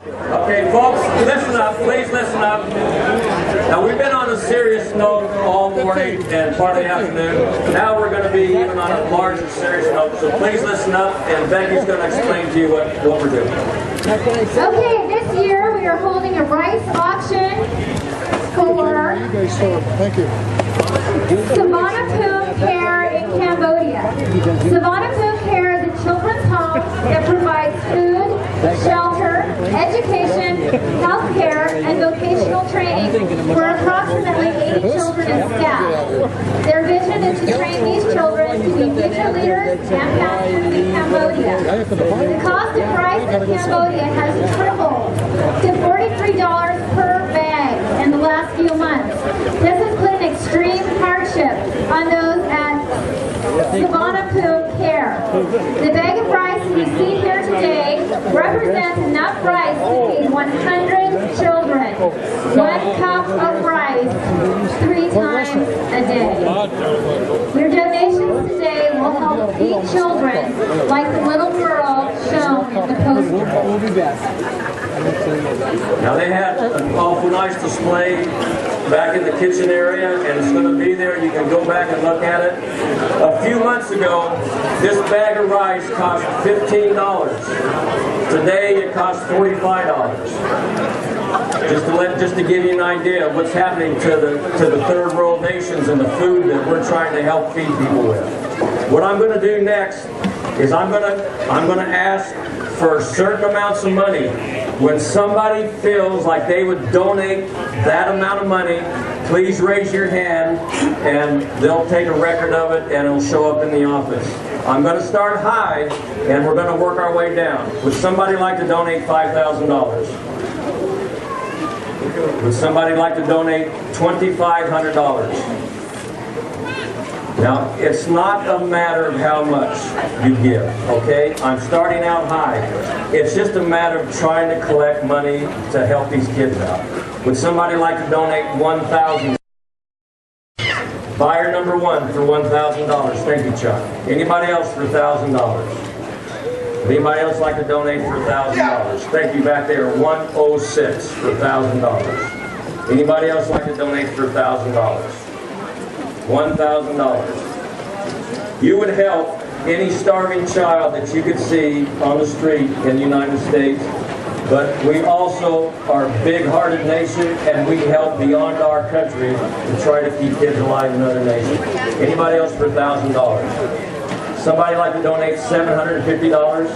Okay, folks, listen up. Please listen up. Now, we've been on a serious note all morning and part of the afternoon. Now we're going to be even on a larger serious note. So please listen up, and Becky's going to explain to you what we're doing. Okay, this year we are holding a rice auction for Sovanapoomcare in Cambodia. Sovanapoomcare is a children's home that provides food, shelter, education, health care, and vocational training for approximately 80 children and staff. Their vision is to train these children to be future leaders and pastors in Cambodia. The cost of rice in Cambodia has tripled to $43 per bag in the last few months. This has put an extreme hardship on those at Sovanapoomcare. The bag of rice we see here today represents enough rice to feed 100 children. 1 cup of rice 3 times a day. Your donations today will help feed children like the little girl shown in the poster. Now, they had an awful nice display back in the kitchen area, and it's going to be there. You can go back and look at it. A few months ago, this bag of rice cost $15. Today, it costs $45. Just to give you an idea of what's happening to the third world nations and the food that we're trying to help feed people with. What I'm going to do next is I'm going to ask for certain amounts of money. When somebody feels like they would donate that amount of money, please raise your hand and they'll take a record of it and it'll show up in the office. I'm going to start high and we're going to work our way down. Would somebody like to donate $5,000? Would somebody like to donate $2,500? Now, it's not a matter of how much you give, okay? I'm starting out high. It's just a matter of trying to collect money to help these kids out. Would somebody like to donate $1,000? Buyer number 1 for $1,000. Thank you, Chuck. Anybody else for $1,000? Anybody else like to donate for $1,000? Thank you back there. 106 for $1,000. Anybody else like to donate for $1,000? $1,000. You would help any starving child that you could see on the street in the United States, but we also are a big-hearted nation and we help beyond our country to try to keep kids alive in other nations. Anybody else for $1,000? Somebody like to donate $750?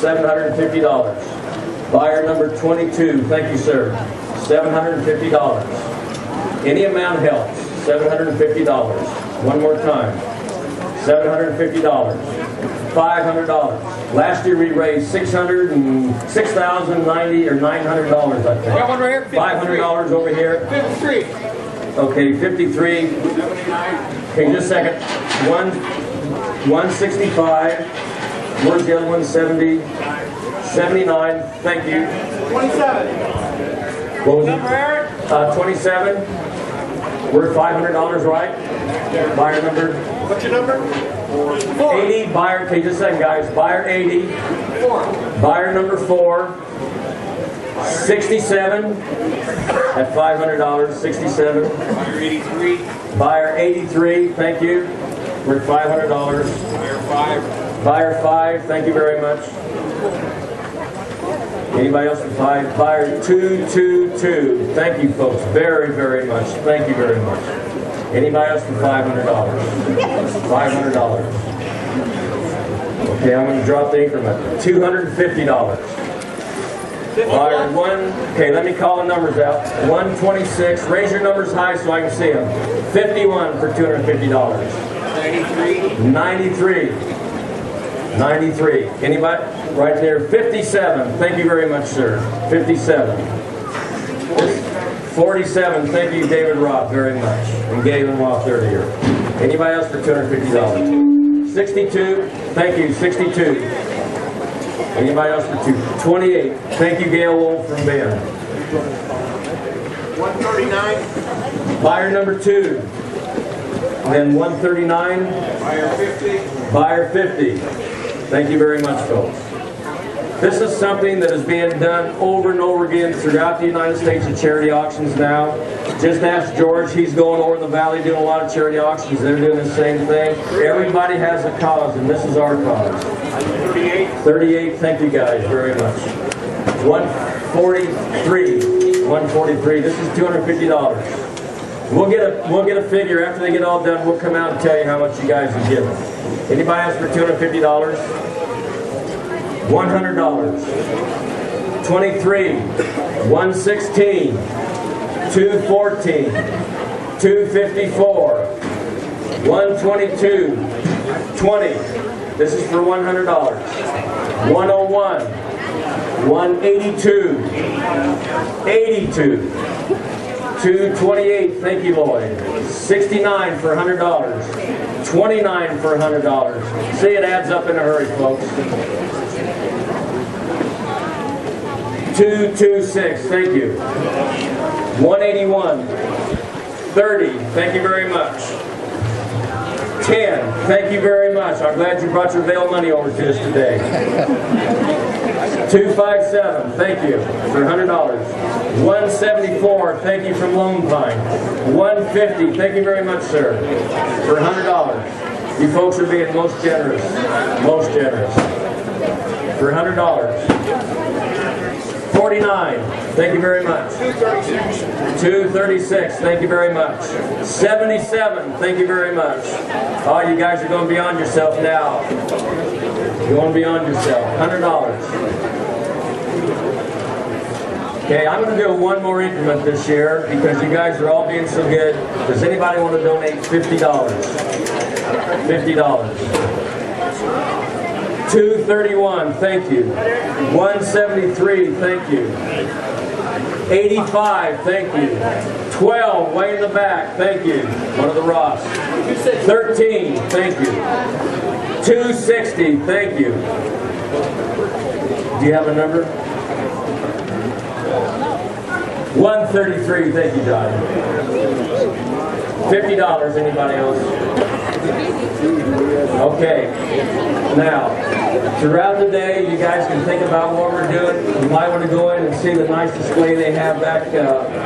$750. Buyer number 22, thank you, sir. $750. Any amount helps. $750. One more time. $750. $500. Last year we raised $6,090 or $900, I think. That one right here. $500 over here. 53. Okay, 53. Okay, just a second. 165. Where's the other one? 70. 79. Thank you. 27. What was it? 27. We're at $500, right? Buyer number? What's your number? 80. Buyer, okay, just a second, guys. Buyer 80. 4. Buyer number 4. 67. At $500, 67. Buyer 83. Buyer 83, thank you. We're at $500. Buyer 5. Buyer 5, thank you very much. Anybody else for 5? Buyer 222. Thank you, folks, very, very much. Thank you very much. Anybody else for $500? $500. Okay, I'm going to drop the increment. $250. Buyer 1. Okay, let me call the numbers out. 126. Raise your numbers high so I can see them. 51 for $250. 93. 93. 93. Anybody? Right there. 57. Thank you very much, sir. 57. 47. Thank you, David Roth, very much. And Galen Roth earlier. Anybody else for $250? 62. Thank you. 62. Anybody else for 28? Thank you, Gail Wolf from Ben. 139. Buyer number 2. And then 139. Buyer 50. Buyer 50. Thank you very much, folks. This is something that is being done over and over again throughout the United States at charity auctions now. Just ask George, he's going over in the valley doing a lot of charity auctions. They're doing the same thing. Everybody has a cause, and this is our cause. 38. 38, thank you guys very much. 143, 143, this is $250. We'll get a figure after they get all done. We'll come out and tell you how much you guys have given. Anybody ask for $250? $100. 23, 116, 214, 254, 122, 20. This is for $100. 101, 182, 82, 228, thank you, Lloyd. 69 for $100. 29 for $100. See, it adds up in a hurry, folks. 226, thank you. 181, 30, thank you very much. 10, thank you very much. I'm glad you brought your bail money over to us today. 257, thank you, for $100. 174, thank you from Lone Pine. 150, thank you very much, sir, for $100. You folks are being most generous, for $100. 49, thank you very much. 236, thank you very much. 77, thank you very much. Oh, you guys are going beyond yourself now. You're going beyond yourself. $100. Okay, I'm going to do one more increment this year because you guys are all being so good. Does anybody want to donate $50? $50. 231, thank you. 173, thank you. 85, thank you. 12, way in the back, thank you. One of the Ross. 13, thank you. 260, thank you. Do you have a number? 133, thank you, John. $50, anybody else? Okay. Now, throughout the day, you guys can think about what we're doing. You might want to go in and see the nice display they have back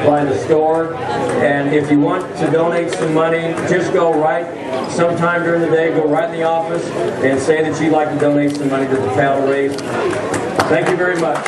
by the store. And if you want to donate some money, just go right sometime during the day, go right in the office and say that you'd like to donate some money to the cattle race. Thank you very much.